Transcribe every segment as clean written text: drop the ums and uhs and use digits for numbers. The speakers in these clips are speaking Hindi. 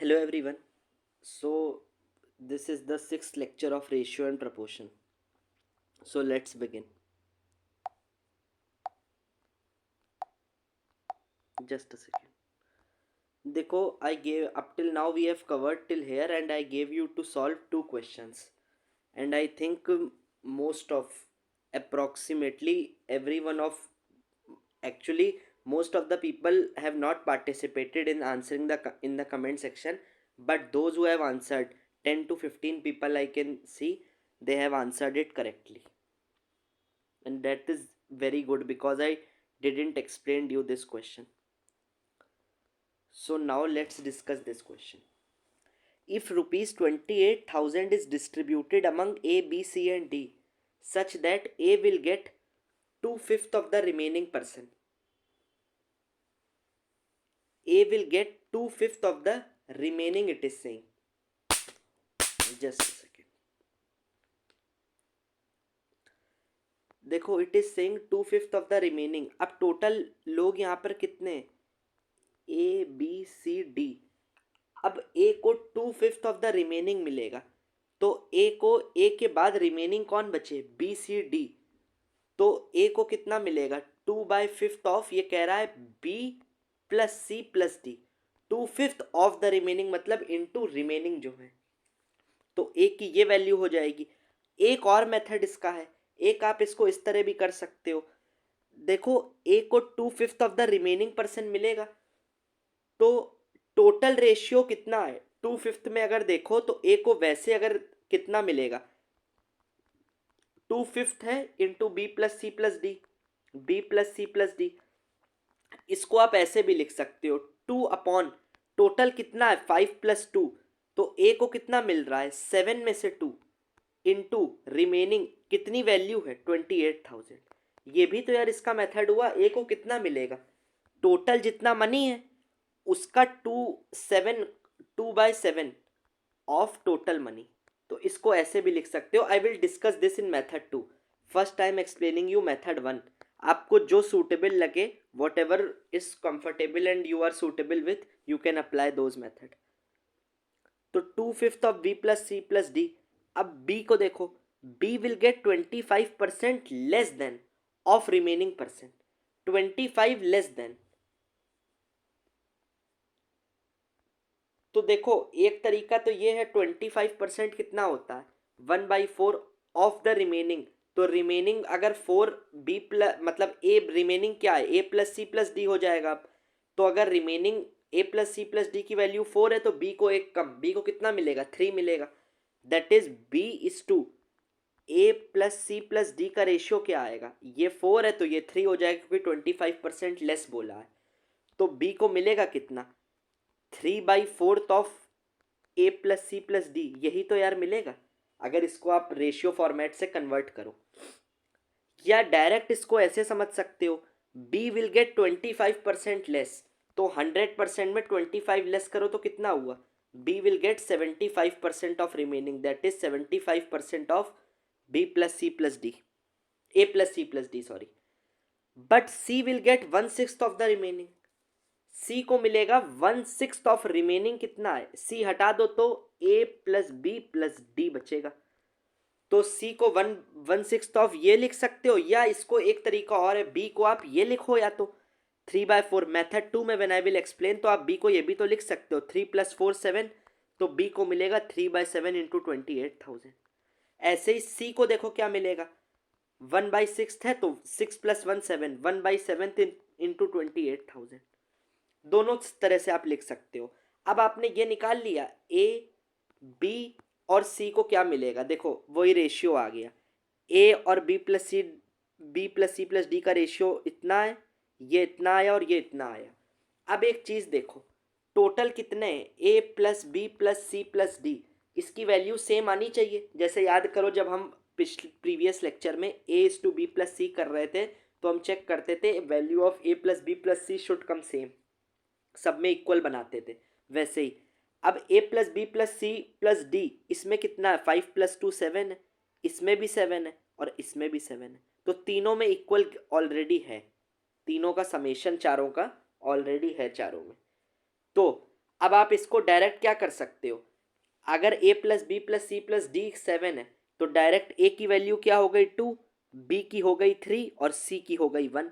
Hello everyone. So this is the sixth lecture of ratio and proportion. So let's begin. Just a second. देखो I gave up till now we have covered till here and I gave you to solve two questions and I think most of approximately everyone of actually most of the people have not participated in answering in the comment section, but those who have answered 10 to 15 people I can see they have answered it correctly, and that is very good because I didn't explain you this question. So now let's discuss this question. If rupees 28,000 is distributed among A, B, C, and D such that A will get 2/5 of the remaining person, A will get 2/5 of the remaining, it is saying. Just a second. देखो it is saying 2/5 of the remaining. अब टोटल लोग यहाँ पर कितने, ए बी सी डी. अब ए को 2/5 ऑफ द रिमेनिंग मिलेगा, तो ए को ए के बाद रिमेनिंग कौन बचे, बी सी डी. तो ए को कितना मिलेगा, 2/5 ऑफ, ये कह रहा है B plus C plus D. 2/5 of the remaining मतलब इनटू रिमेनिंग जो है, तो ए की ये वैल्यू हो जाएगी. एक और मेथड इसका है, एक आप इसको इस तरह भी कर सकते हो. देखो ए को 2/5 ऑफ द रिमेनिंग पर्सन मिलेगा, तो टोटल रेशियो कितना है 2/5 में, अगर देखो तो ए को वैसे अगर कितना मिलेगा, 2/5 है into B plus C plus D, B plus C plus D. इसको आप ऐसे भी लिख सकते हो, 2 अपॉन टोटल कितना है 5 प्लस 2, तो ए को कितना मिल रहा है 7 में से 2 इंटू रिमेनिंग कितनी वैल्यू है 28,000. ये भी तो यार इसका मेथड हुआ. ए को कितना मिलेगा, टोटल जितना मनी है उसका 2/7 ऑफ टोटल मनी. तो इसको ऐसे भी लिख सकते हो. I will discuss this in method 2. First I am explaining you method 1. आपको जो सूटेबल लगे, whatever is comfortable and you are suitable with, you can apply those method. तो 2/5 of B plus C plus D. अब बी को देखो, B will get 25% less than of remaining percent, 25 less than. तो देखो एक तरीका तो ये है, 25% कितना होता है 1/4 ऑफ द रिमेनिंग. तो रिमेनिंग अगर 4 बी प्लस मतलब ए रिमेनिंग क्या है, ए प्लस सी प्लस डी हो जाएगा. तो अगर रिमेनिंग ए प्लस सी प्लस डी की वैल्यू 4 है, तो बी को एक कम, बी को कितना मिलेगा 3 मिलेगा. That is B is to A plus C plus D का रेशियो क्या आएगा, ये 4 है तो ये 3 हो जाएगा क्योंकि 25% लेस बोला है. तो बी को मिलेगा कितना, 3/4 of A plus C plus D. यही तो यार मिलेगा अगर इसको आप रेशियो फॉर्मेट से कन्वर्ट करो. या डायरेक्ट इसको ऐसे समझ सकते हो, बी विल गेट 25% लेस. तो 100% में 25 लेस करो तो कितना हुआ, B will get 75% of remaining, that is 75% of B plus C plus D, A plus C plus D sorry. But C will get 1/6 of the remaining. C को मिलेगा 1/6 ऑफ रिमेनिंग, कितना है, सी हटा दो तो ए प्लस बी प्लस डी बचेगा. तो सी को 1/6 ऑफ ये लिख सकते हो, या इसको एक तरीका और है, बी को आप ये लिखो, या तो 3/4 मेथड 2 में व्हेन आई विल एक्सप्लेन, तो आप बी को ये भी तो लिख सकते हो 3 + 4 7. तो बी को मिलेगा 3/7 इंटू 28,000. ऐसे ही सी को देखो क्या मिलेगा, 1/6 है तो 6 + 1 7, 1/7 इंटू 28,000. दोनों तरह से आप लिख सकते हो. अब आपने ये निकाल लिया, ए बी और सी को क्या मिलेगा, देखो वही रेशियो आ गया, ए और B plus C plus D का रेशियो इतना है, ये इतना आया और ये इतना आया. अब एक चीज़ देखो, टोटल कितने हैं, A plus B plus C plus D, इसकी वैल्यू सेम आनी चाहिए. जैसे याद करो जब हम प्रीवियस लेक्चर में A is two B plus C कर रहे थे, तो हम चेक करते थे value of A plus B plus C should come same, सब में इक्वल बनाते थे. वैसे ही अब A plus B plus C plus D, इसमें कितना है 5 + 2 7 है, इसमें भी 7 है और इसमें भी 7 है. तो तीनों में इक्वल ऑलरेडी है, तीनों का समेशन चारों का ऑलरेडी है चारों में. तो अब आप इसको डायरेक्ट क्या कर सकते हो, अगर a plus B plus C plus D 7 है तो डायरेक्ट a की वैल्यू क्या हो गई 2, b की हो गई 3 और c की हो गई 1।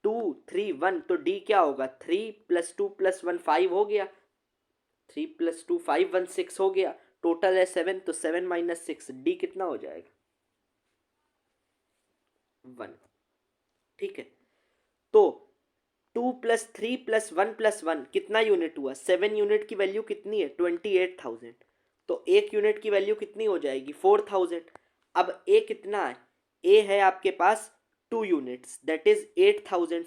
2 3 1 तो d क्या होगा 3 प्लस 2 प्लस 1 5 हो गया, 3 प्लस 2 5 1 6 हो गया, टोटल है 7 तो 7 माइनस 6 डी कितना हो जाएगा 1। ठीक है, तो 2 प्लस 3 प्लस 1 प्लस 1 कितना यूनिट हुआ 7 यूनिट की वैल्यू कितनी है 28,000, तो एक यूनिट की वैल्यू कितनी हो जाएगी 4,000। अब ए कितना है, ए है आपके पास 2 यूनिट्स दैट इज 8,000,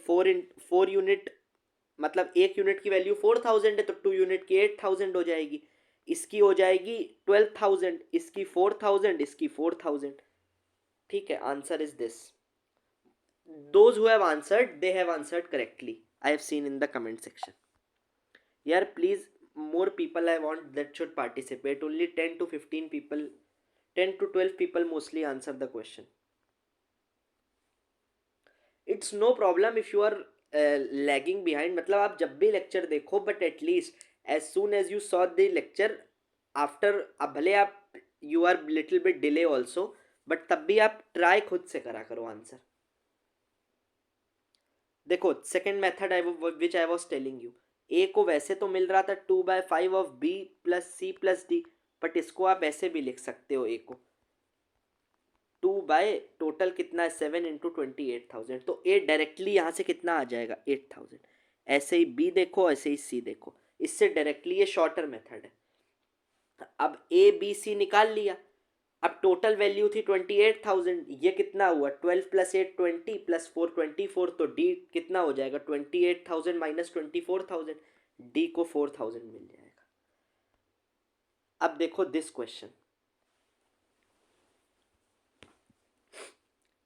4 यूनिट मतलब एक यूनिट की वैल्यू 4,000 है तो 2 यूनिट की 8,000 हो जाएगी, इसकी हो जाएगी 12,000, इसकी 4,000, इसकी 4,000। ठीक है, answer is this. Those who have answered, they have answered correctly. I have seen in the comment section. Yeah, please, more people I want that should participate. Only 10 to 15 people, 10 to 12 people mostly answer the question. It's no problem if you are lagging behind. मतलब आप जब भी lecture देखो, but at least as soon as you saw the lecture after, अब भले आप you are little bit delay also, but तब भी आप try खुद से करा करो आंसर। देखो सेकेंड मेथड है which I was telling you, A को वैसे तो मिल रहा था 2/5 of B plus C plus D, but इसको आप ऐसे भी लिख सकते हो, ए को 2 बाय टोटल कितना है 7 इंटू 28,000, तो ए डायरेक्टली यहाँ से कितना आ जाएगा 8,000। ऐसे ही बी देखो, ऐसे ही सी देखो, इससे डायरेक्टली ये शॉर्टर मेथड है। अब ए बी सी निकाल लिया, अब टोटल वैल्यू थी 28,000, ये कितना हुआ 12 प्लस 8 20 प्लस 4 24, तो डी कितना हो जाएगा 28,000 माइनस 24,000, डी को 4,000 मिल जाएगा। अब देखो this question,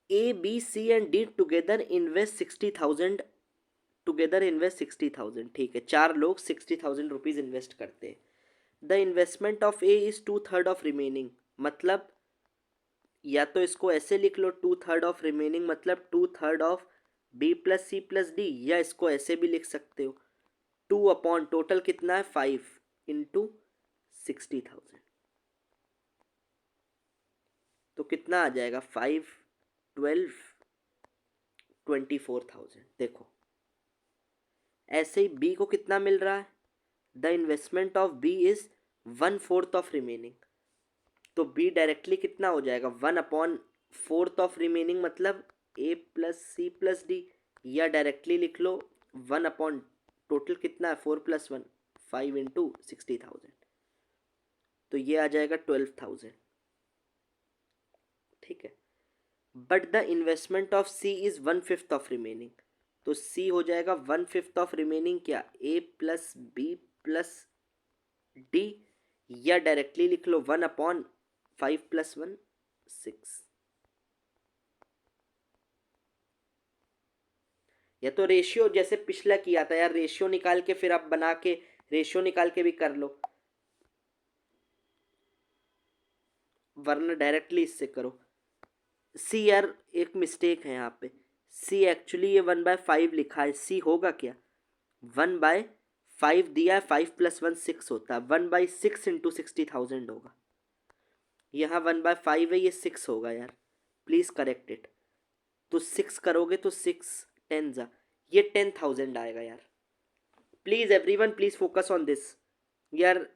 A B C and D together invest 60,000, together invest 60,000। ठीक है, चार लोग 60,000 रुपीज इन्वेस्ट करते हैं। The investment of A is 2/3 of remaining, मतलब या तो इसको ऐसे लिख लो 2/3 ऑफ रिमेनिंग मतलब 2/3 of B plus C plus D, या इसको ऐसे भी लिख सकते हो 2 अपॉन टोटल कितना है 5 इंटू 60,000, तो कितना आ जाएगा 5 12 24,000। देखो ऐसे ही बी को कितना मिल रहा है, the investment of B is 1/4 of remaining, तो बी डायरेक्टली कितना हो जाएगा 1/4 ऑफ रिमेनिंग मतलब A plus C plus D, या डायरेक्टली लिख लो 1 टोटल कितना है 4 प्लस 1 5 इंटू 60,000, तो ये आ जाएगा 12,000। ठीक है, but the investment of C is 1/5 of remaining, तो सी हो जाएगा 1/5 ऑफ रिमेनिंग क्या A plus B plus D, या डायरेक्टली लिख लो 1/5 प्लस 1 6, या तो रेशियो जैसे पिछला किया था यार, रेशियो निकाल के फिर आप बना के रेशियो निकाल के भी कर लो, वरना डायरेक्टली इससे करो। सी यार एक मिस्टेक है यहाँ पे, सी एक्चुअली ये 1/5 लिखा है, सी होगा क्या 1/5 दिया है, 5 प्लस 1 6 होता है, 1/6 इंटू 60,000 होगा, यहाँ 1/5 है ये 6 होगा यार, प्लीज़ करेक्ट इट। तो 6 करोगे तो 6 10 जा, ये 10,000 आएगा यार। Please everyone please focus on this यार,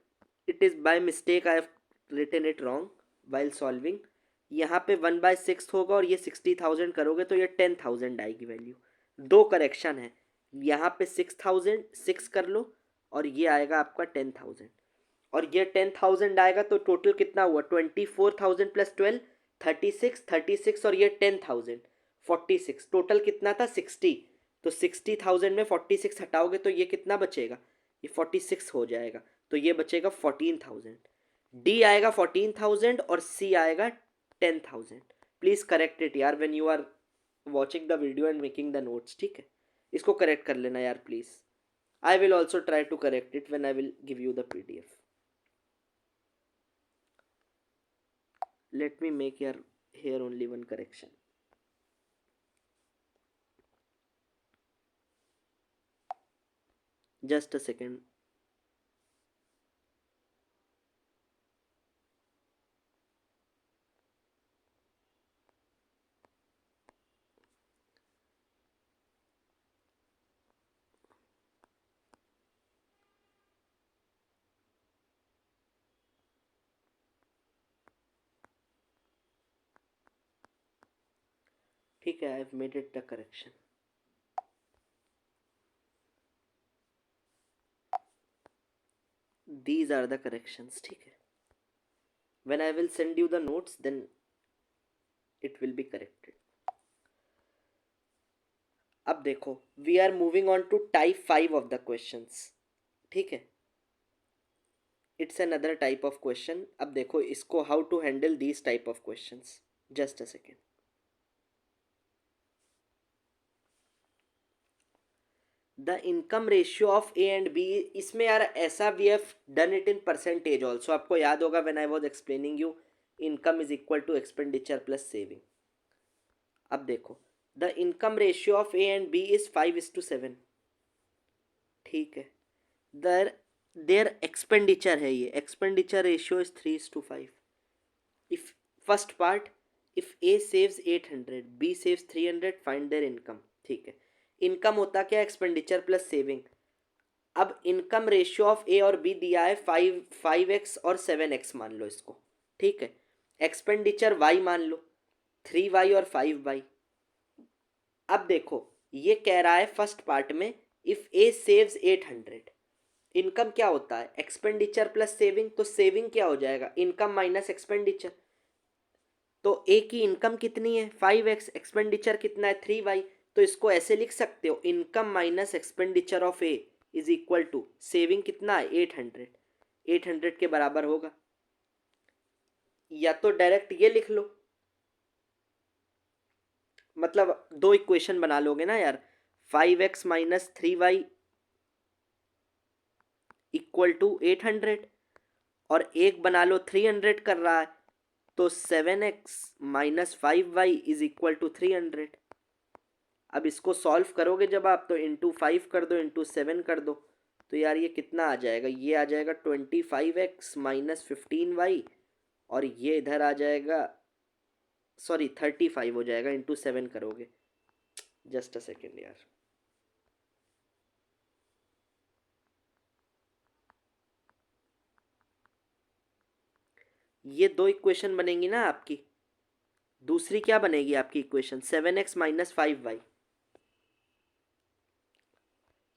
it is by mistake I have written it wrong while solving. यहाँ पे 1/6 होगा और ये 60,000 करोगे तो ये 10,000 आएगी वैल्यू, दो करेक्शन है, यहाँ पे 6,000 6 कर लो और ये आएगा आपका 10,000, और ये 10,000 आएगा तो टोटल कितना हुआ 24,000 प्लस 12 36 और ये 10,000 46, टोटल कितना था 60, तो 60,000 में 46 हटाओगे तो ये कितना बचेगा, ये 46 हो जाएगा, तो ये बचेगा 14,000, डी आएगा 14,000 और सी आएगा 10,000। प्लीज़ करेक्ट इट यार when you are watching the video and making the notes. ठीक है, इसको करेक्ट कर लेना यार please, I will also try to correct it when I will give you the PDF। Let me make here only one correction. Just a second. ठीक है, I have made it the correction. These are the corrections. ठीक है, when I will send you the notes then it will be corrected. अब देखो, we are moving on to type 5 of the questions. ठीक है, it's another type of question. अब देखो इसको, how to handle these type of questions. Just a second. The income ratio of A and B. इसमें यार ऐसा we have done it in percentage also. आपको याद होगा when I was explaining you income is equal to expenditure plus saving. अब देखो, the income ratio of A and B is 5:7. ठीक है, दर देयर एक्सपेंडिचर है, ये expenditure ratio is 3:5. If first part, if A saves 800, B saves 300, find there income. ठीक है, इनकम होता क्या, एक्सपेंडिचर प्लस सेविंग. अब इनकम रेशियो ऑफ ए और बी दिया है 5x और 7x मान लो इसको. ठीक है, एक्सपेंडिचर y मान लो 3y और 5y. अब देखो ये कह रहा है फर्स्ट पार्ट में इफ ए सेव्स 800, इनकम क्या होता है, एक्सपेंडिचर प्लस सेविंग. तो सेविंग क्या हो जाएगा, इनकम माइनस एक्सपेंडिचर. तो ए की इनकम कितनी है 5x, एक्सपेंडिचर कितना है 3y. तो इसको ऐसे लिख सकते हो, income minus expenditure of A is equal to saving कितना है 800. 800 के बराबर होगा. या तो डायरेक्ट ये लिख लो, मतलब दो इक्वेशन बना लोगे ना यार. 5x minus 3y equal to 800, और एक बना लो 300 कर रहा है, तो 7x minus 5y is equal to 300. अब इसको सॉल्व करोगे जब आप, तो इंटू 5 कर दो, इंटू 7 कर दो, तो यार ये कितना आ जाएगा, ये आ जाएगा 25x माइनस 15y, और ये इधर आ जाएगा, सॉरी 35 हो जाएगा, इंटू 7 करोगे. जस्ट अ सेकेंड यार. ये दो इक्वेशन बनेंगी ना आपकी. दूसरी क्या बनेगी आपकी इक्वेशन, 7x माइनस 5y.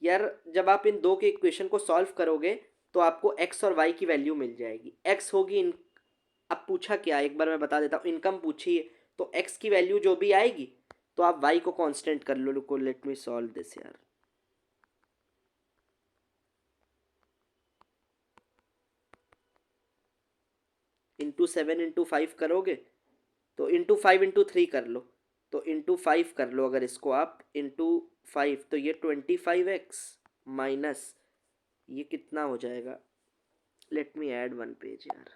यार जब आप इन दो के इक्वेशन को सॉल्व करोगे तो आपको x और y की वैल्यू मिल जाएगी. x होगी इन, अब पूछा क्या, एक बार मैं बता देता हूँ. इनकम पूछी है तो x की वैल्यू जो भी आएगी, तो आप y को कांस्टेंट कर लो. रुको, लेट मी सॉल्व दिस यार. इंटू 7 इंटू 5 करोगे, तो इंटू 5 इंटू 3 कर लो, तो इंटू 5 कर लो अगर इसको आप, इंटू 5, तो ये 25x माइनस ये कितना हो जाएगा. Let me add one page यार.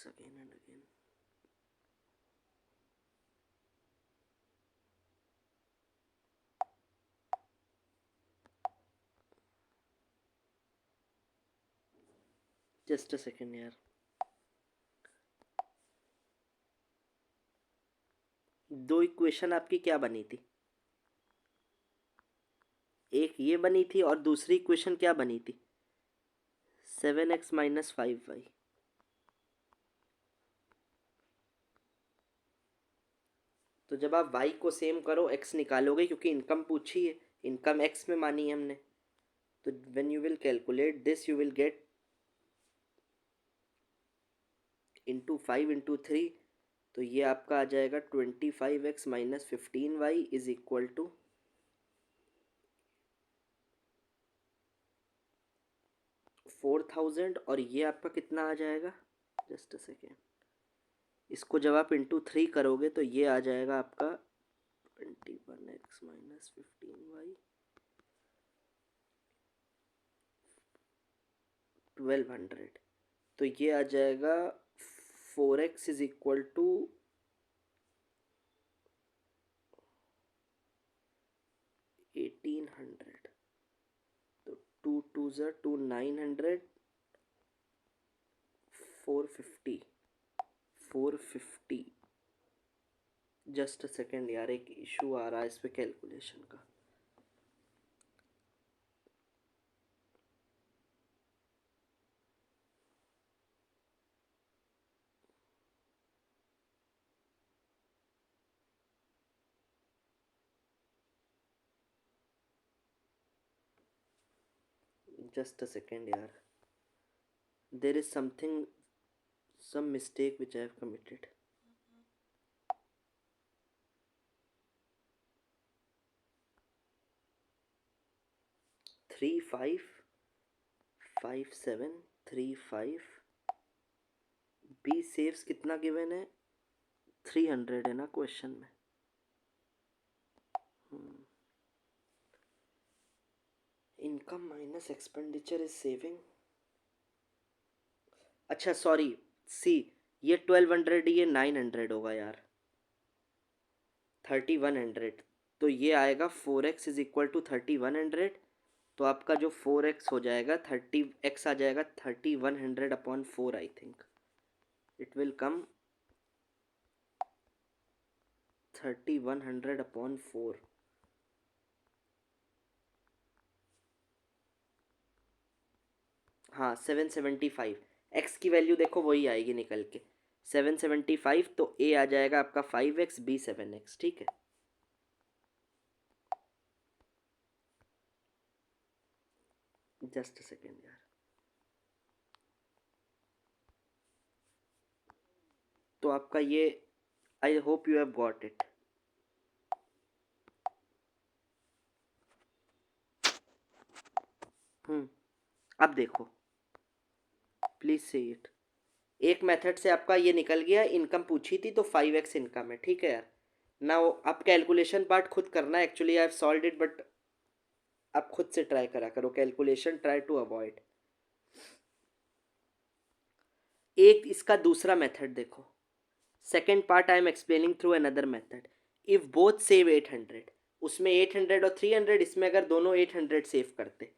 Again and again. Just a second यार. दो इक्वेशन आपकी क्या बनी थी, एक ये बनी थी और दूसरी इक्वेशन क्या बनी थी, 7x माइनस 5y. तो जब आप y को सेम करो x निकालोगे, क्योंकि इनकम पूछी है, इनकम x में मानी है हमने, तो when you will calculate this you will get into 5 into 3, तो ये आपका आ जाएगा 25x minus 15y is equal to 4000, और ये आपका कितना आ जाएगा, जस्ट अ सेकेंड. इसको जब आप इंटू 3 करोगे तो ये आ जाएगा आपका 21x माइनस 15y 1200. तो ये आ जाएगा 4x इज इक्वल टू 1800. तो 2 2 2 900, 450. जस्ट अ सेकेंड यार, एक इशू आ रहा है इस पे कैलकुलेशन का। जस्ट अ सेकेंड यार, there is something, some mistake which I have committed. 355735 B saves कितना गिवन है, 300 है ना क्वेश्चन में। Income minus expenditure is saving, अच्छा सॉरी, सी ये 1200, ये 900 होगा यार, 3100, तो ये आएगा 4x इज इक्वल टू 3100। तो आपका जो 4x हो जाएगा, 30x आ जाएगा 3100/4, I think it will come 3100/4। हाँ 775, x की वैल्यू देखो वही आएगी निकल के 775, तो a आ जाएगा आपका 5x, b 7x, ठीक है। जस्ट सेकेंड यार, तो आपका ये, I hope you have got it. अब देखो, प्लीज से इट, एक मेथड से आपका ये निकल गया, इनकम पूछी थी तो 5x इनकम है, ठीक है यार। नाउ आप कैलकुलेशन पार्ट खुद करना है, actually I have solved it, but आप खुद से ट्राई करा करो कैलकुलेशन, ट्राई टू अवॉइड। एक इसका दूसरा मेथड देखो, second part I am explaining through another method. If both save 800, उसमें 800 और 300, इसमें अगर दोनों 800 सेव करते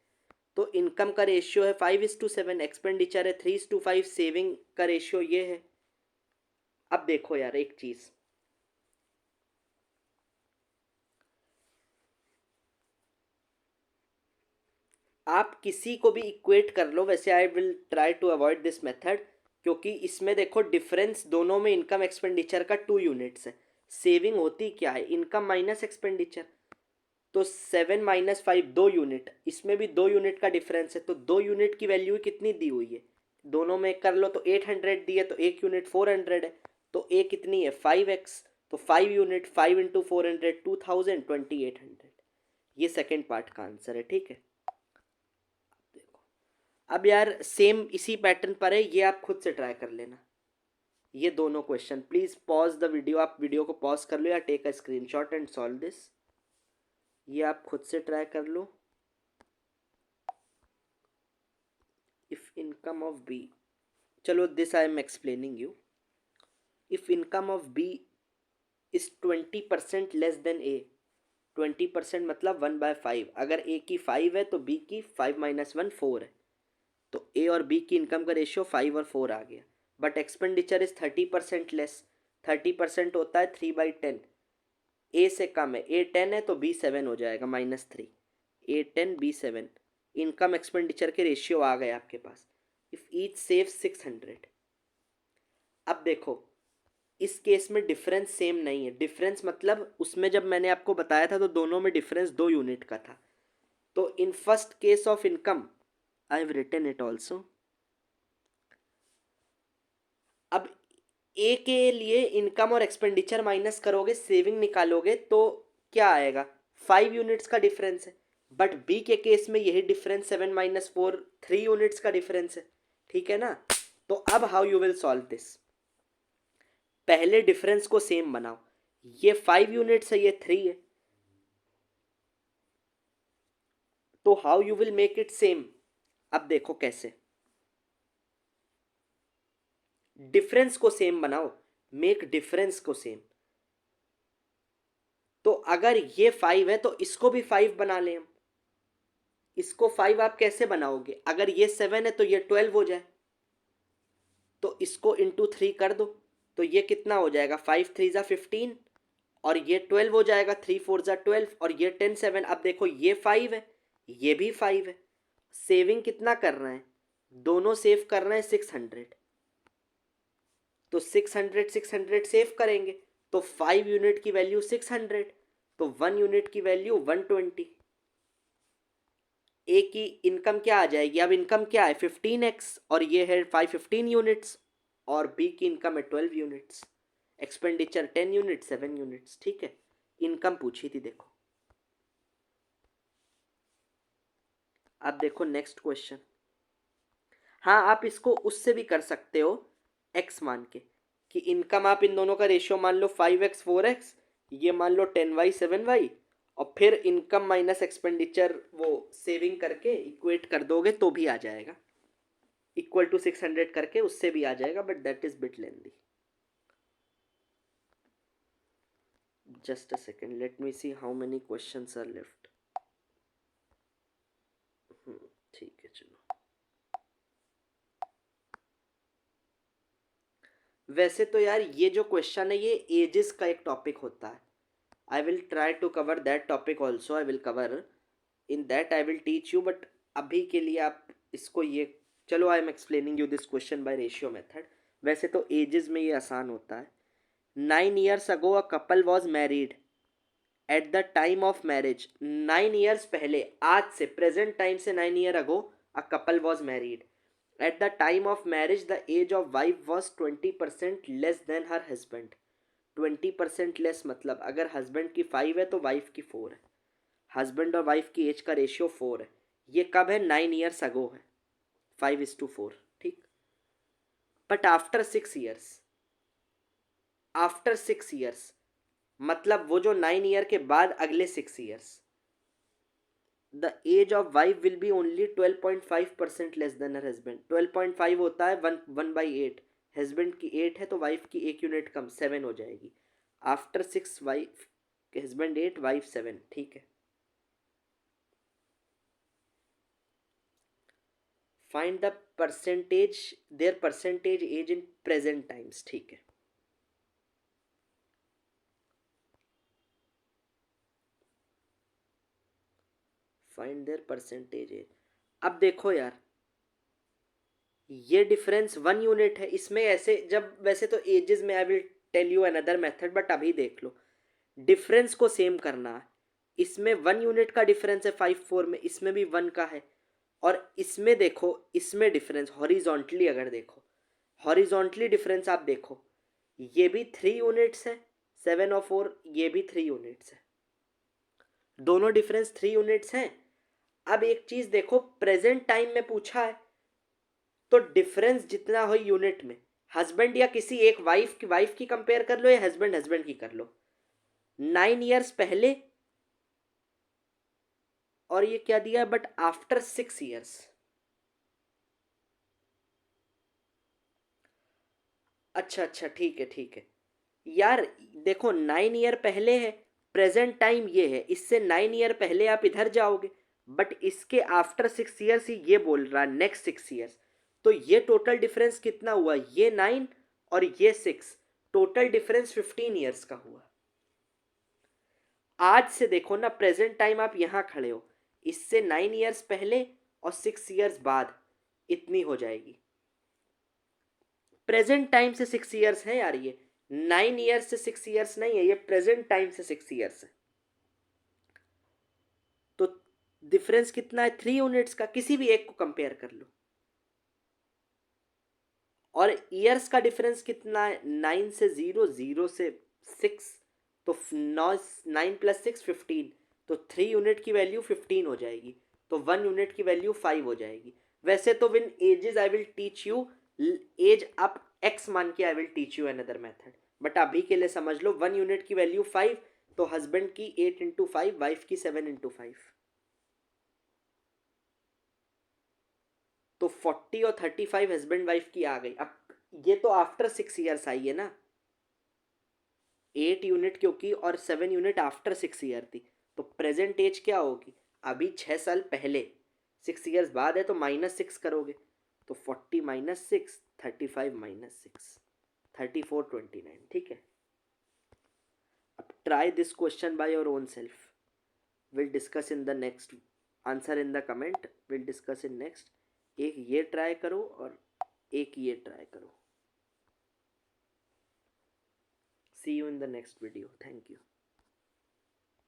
तो इनकम का रेशियो है 5:7, एक्सपेंडिचर है 3:5, सेविंग का रेशियो ये है। अब देखो यार एक चीज, आप किसी को भी इक्वेट कर लो, वैसे I will try to avoid this method, क्योंकि इसमें देखो डिफरेंस दोनों में इनकम एक्सपेंडिचर का 2 यूनिट्स है। सेविंग होती क्या है, इनकम माइनस एक्सपेंडिचर, तो 7 - 5 2 यूनिट, इसमें भी 2 यूनिट का डिफरेंस है, तो 2 यूनिट की वैल्यू कितनी दी हुई है, दोनों में कर लो, तो 800 दी है, तो 1 यूनिट 400 है, तो ए कितनी है 5x, तो 5 यूनिट 5 × 400 2000 2800, ये सेकेंड पार्ट का आंसर है, ठीक है। देखो अब यार सेम इसी पैटर्न पर है, ये आप खुद से ट्राई कर लेना, ये दोनों question. Please pause the video, आप वीडियो को पॉज कर लो या take a screenshot and solve this, ये आप खुद से ट्राई कर लो। इफ इनकम ऑफ बी, चलो this I am explaining you, if income of B is 20% less than A, 20% मतलब 1/5, अगर ए की 5 है तो बी की 5 - 1 4 है, तो ए और बी की इनकम का रेशियो 5 और 4 आ गया। बट एक्सपेंडिचर इज 30% लेस, 30% होता है 3/10, ए से कम है, ए 10 है तो बी 7 हो जाएगा -3, ए 10 बी 7, इनकम एक्सपेंडिचर के रेशियो आ गए आपके पास। इफ ईच सेव 600, अब देखो इस केस में डिफरेंस सेम नहीं है, डिफरेंस मतलब उसमें जब मैंने आपको बताया था तो दोनों में डिफरेंस 2 यूनिट का था, तो in first case of income I have written it also. अब ए के लिए इनकम और एक्सपेंडिचर माइनस करोगे, सेविंग निकालोगे, तो क्या आएगा, 5 यूनिट्स का डिफरेंस है, बट बी के केस में यही डिफरेंस 7 - 4 3 यूनिट्स का डिफरेंस है, ठीक है ना। तो अब how you will solve this, पहले डिफरेंस को सेम बनाओ, ये 5 यूनिट्स है, ये 3 है, तो how you will make it same, अब देखो कैसे, डिफरेंस को सेम बनाओ, मेक डिफरेंस को सेम, तो अगर ये 5 है तो इसको भी 5 बना लें हम, इसको 5 आप कैसे बनाओगे, अगर ये 7 है तो ये 12 हो जाए, तो इसको × 3 कर दो, तो ये कितना हो जाएगा, 5 × 3 = 15, और ये 12 हो जाएगा, 3 4 जा 12, और ये 10 7। अब देखो ये 5 है, ये भी 5 है। सेविंग कितना कर रहे हैं, दोनों सेव कर रहे हैं 600, तो 600 600 सेव करेंगे तो 5 यूनिट की वैल्यू 600, तो 1 यूनिट की वैल्यू 120। ए की इनकम क्या आ जाएगी, अब इनकम क्या है 15x और ये है 515 यूनिट्स, और बी की इनकम है 12 यूनिट्स, एक्सपेंडिचर 10 यूनिट 7 यूनिट्स। ठीक है, इनकम पूछी थी देखो। अब देखो नेक्स्ट क्वेश्चन। हाँ, आप इसको उससे भी कर सकते हो, एक्स मान के, कि इनकम आप इन दोनों का रेशियो मान लो 5x 4x, ये मान लो 10y 7y, और फिर इनकम माइनस एक्सपेंडिचर वो सेविंग करके इक्वेट कर दोगे तो भी आ जाएगा, इक्वल टू 600 करके उससे भी आ जाएगा, but that is bit lengthy. Just a second, let me see how many questions are left. ठीक है चलो। वैसे तो यार ये जो क्वेश्चन है ये एजेस का एक टॉपिक होता है, I will try to cover that topic also, I will cover in that, I will teach you, but अभी के लिए आप इसको ये, चलो I am explaining you this question by ratio method. वैसे तो एजेस में ये आसान होता है। 9 years ago a couple was married, at the time of marriage, 9 years पहले, आज से प्रेजेंट टाइम से 9 year ago a couple was married, at the time of marriage the age of wife was 20% less than her husband. 20% less मतलब अगर हस्बैंड की 5 है तो वाइफ की 4 है, हस्बैंड और वाइफ की एज का रेशियो 4 है। ये कब है, 9 years अगो है, 5:4। ठीक, but after 6 years, after 6 years मतलब वो जो 9 year के बाद अगले 6 years, the age of wife will be only 12.5% less than her husband. 12.5 होता है 1/8, हस्बैंड की 8 है तो वाइफ की 1 यूनिट कम 7 हो जाएगी। After 6 wife, husband 8 wife 7। ठीक है, find the percentage, their percentage age in present times. ठीक है, फाइंड देयर परसेंटेज एज। अब देखो यार, ये डिफरेंस 1 यूनिट है, इसमें ऐसे जब, वैसे तो एजेस में I will tell you another method, but अभी देख लो डिफरेंस को सेम करना है। इसमें 1 यूनिट का डिफरेंस है 5 4 में, इसमें भी 1 का है, और इसमें देखो, इसमें डिफरेंस हॉरिजॉन्टली अगर देखो, हॉरिजॉन्टली डिफरेंस आप देखो, ये भी 3 यूनिट्स है 7 और 4, ये भी 3 यूनिट्स है, दोनों डिफरेंस 3 यूनिट्स हैं। अब एक चीज देखो, प्रेजेंट टाइम में पूछा है तो डिफरेंस जितना हो यूनिट में, हस्बैंड या किसी एक वाइफ की कंपेयर कर लो या हस्बैंड हस्बैंड की कर लो, 9 years पहले, और ये क्या दिया, बट आफ्टर 6 years। अच्छा अच्छा, ठीक है ठीक है यार, देखो 9 year पहले है, प्रेजेंट टाइम ये है, इससे 9 year पहले आप इधर जाओगे, बट इसके आफ्टर 6 years ही ये बोल रहा है, नेक्स्ट 6 years, तो ये टोटल डिफरेंस कितना हुआ, ये 9 और ये 6, टोटल डिफरेंस 15 years का हुआ। आज से देखो ना, प्रेजेंट टाइम आप यहां खड़े हो, इससे 9 years पहले और 6 years बाद इतनी हो जाएगी। प्रेजेंट टाइम से 6 years है यार, ये 9 years से 6 years नहीं है, ये प्रेजेंट टाइम से 6 years है, तो डिफरेंस कितना है 3 यूनिट्स का, किसी भी एक को कंपेयर कर लो। और ईयर्स का डिफरेंस कितना है, 9 से 0, 0 से 6, तो 9 + 6 15, तो 3 यूनिट की वैल्यू 15 हो जाएगी, तो 1 यूनिट की वैल्यू 5 हो जाएगी। वैसे तो when ages I will teach you, as आप x मान के I will teach you another method, but अभी के लिए समझ लो 1 यूनिट की वैल्यू 5, तो हस्बैंड की 8 × 5, वाइफ की 7 × 5, तो 40 और 35 हस्बैंड वाइफ की आ गई। अब ये तो आफ्टर 6 years आई है ना, 8 यूनिट क्योंकि और 7 यूनिट आफ्टर 6 year थी, तो प्रेजेंट एज क्या होगी, अभी 6 साल पहले, 6 years बाद है तो -6 करोगे, तो 40 - 6, 35 - 6, 34 29। ठीक है, अब try this question by your own self. We'll discuss in the next. Answer in the comment. We'll discuss in next. एक ये ट्राई करो और एक ये ट्राई करो. See you in the next video. Thank you.